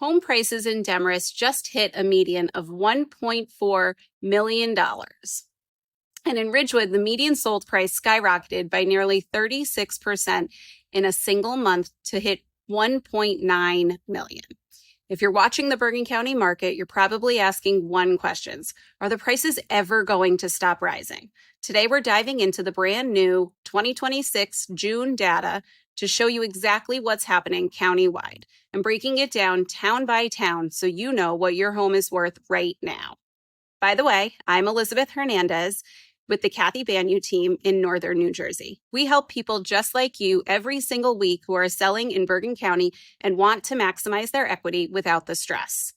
Home prices in Demarest just hit a median of $1.4 million. And in Ridgewood, the median sold price skyrocketed by nearly 36% in a single month to hit $1.9 million. If you're watching the Bergen County market, you're probably asking one question: are the prices ever going to stop rising? Today, we're diving into the brand new 2026 June data to show you exactly what's happening countywide and breaking it down town by town so you know what your home is worth right now. By the way, I'm Elizabeth Hernandez with the Kathy Banyu team in Northern New Jersey. We help people just like you every single week who are selling in Bergen County and want to maximize their equity without the stress.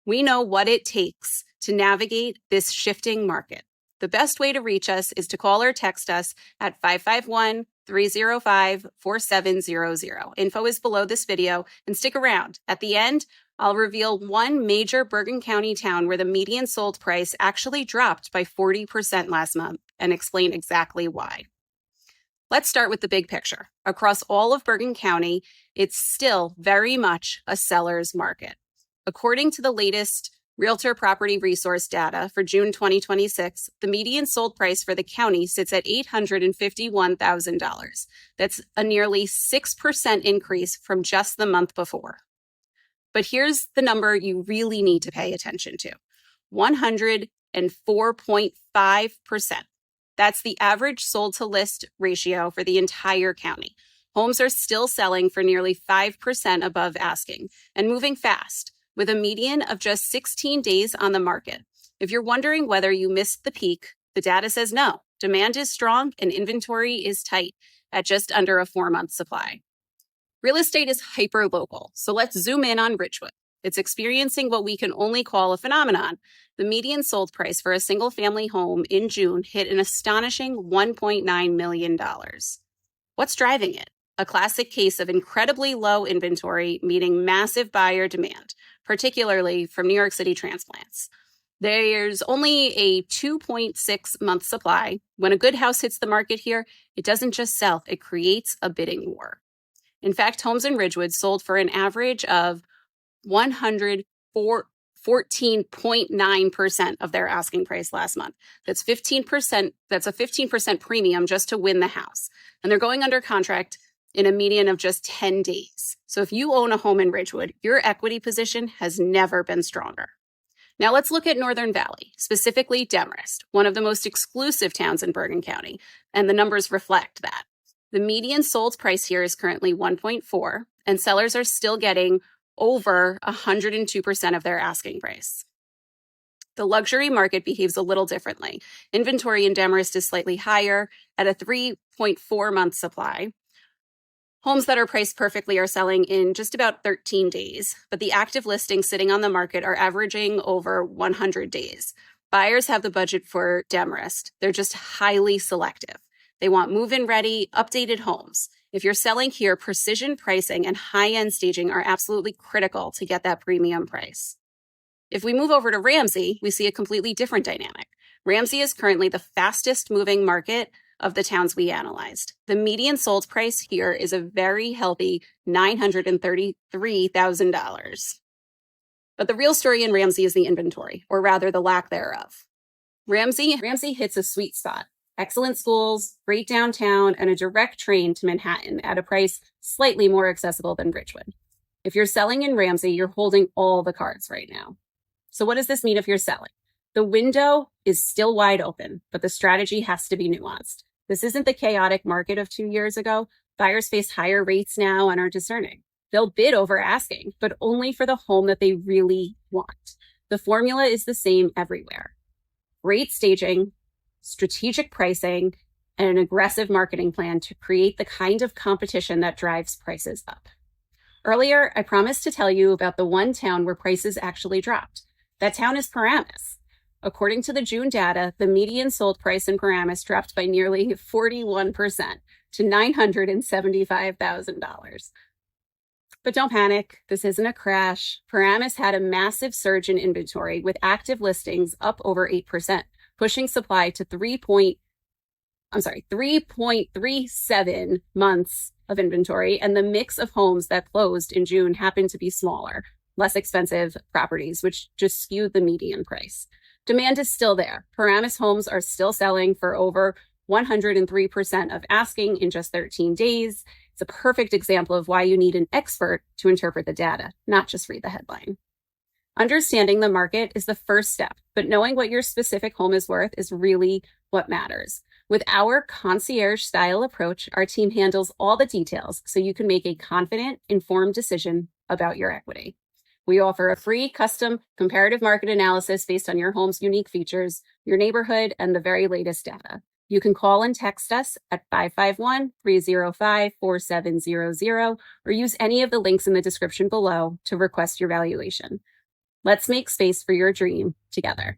We know what it takes to navigate this shifting market. The best way to reach us is to call or text us at 551-305-4700. Info is below this video, and stick around. At the end, I'll reveal one major Bergen County town where the median sold price actually dropped by 40% last month and explain exactly why. Let's start with the big picture. Across all of Bergen County, it's still very much a seller's market. According to the latest Realtor Property Resource data for June 2026, the median sold price for the county sits at $851,000. That's a nearly 6% increase from just the month before. But here's the number you really need to pay attention to: 104.5%. That's the average sold to list ratio for the entire county. Homes are still selling for nearly 5% above asking and moving fast, with a median of just 16 days on the market. If you're wondering whether you missed the peak, the data says no. Demand is strong and inventory is tight at just under a 4-month supply. Real estate is hyper-local, so let's zoom in on Ridgewood. It's experiencing what we can only call a phenomenon. The median sold price for a single-family home in June hit an astonishing $1.9 million. What's driving it? A classic case of incredibly low inventory meeting massive buyer demand, particularly from New York City transplants. There's only a 2.6-month supply. When a good house hits the market here, it doesn't just sell, it creates a bidding war. In fact, homes in Ridgewood sold for an average of 114.9% of their asking price last month. That's 15%. That's a 15% premium just to win the house. And they're going under contract in a median of just 10 days. So if you own a home in Ridgewood, your equity position has never been stronger. Now let's look at Northern Valley, specifically Demarest, one of the most exclusive towns in Bergen County, and the numbers reflect that. The median sold price here is currently 1.4, and sellers are still getting over 102% of their asking price. The luxury market behaves a little differently. Inventory in Demarest is slightly higher at a 3.4-month supply. Homes that are priced perfectly are selling in just about 13 days, but the active listings sitting on the market are averaging over 100 days. Buyers have the budget for Demarest. They're just highly selective. They want move-in ready, updated homes. If you're selling here, precision pricing and high-end staging are absolutely critical to get that premium price. If we move over to Ramsey, we see a completely different dynamic. Ramsey is currently the fastest moving market of the towns we analyzed. The median sold price here is a very healthy $933,000. But the real story in Ramsey is the inventory, or rather the lack thereof. Ramsey hits a sweet spot. Excellent schools, great downtown, and a direct train to Manhattan at a price slightly more accessible than Ridgewood. If you're selling in Ramsey, you're holding all the cards right now. So what does this mean if you're selling? The window is still wide open, but the strategy has to be nuanced. This isn't the chaotic market of 2 years ago. Buyers face higher rates now and are discerning. They'll bid over asking, but only for the home that they really want. The formula is the same everywhere. Great staging, strategic pricing, and an aggressive marketing plan to create the kind of competition that drives prices up. Earlier, I promised to tell you about the one town where prices actually dropped. That town is Paramus. According to the June data, the median sold price in Paramus dropped by nearly 41% to $975,000. But don't panic, this isn't a crash. Paramus had a massive surge in inventory with active listings up over 8%, pushing supply to 3.37 months of inventory, and the mix of homes that closed in June happened to be smaller, less expensive properties, which just skew the median price. Demand is still there. Paramus homes are still selling for over 103% of asking in just 13 days. It's a perfect example of why you need an expert to interpret the data, not just read the headline. Understanding the market is the first step, but knowing what your specific home is worth is really what matters. With our concierge-style approach, our team handles all the details so you can make a confident, informed decision about your equity. We offer a free custom comparative market analysis based on your home's unique features, your neighborhood, and the very latest data. You can call and text us at 551-305-4700 or use any of the links in the description below to request your valuation. Let's make space for your dream together.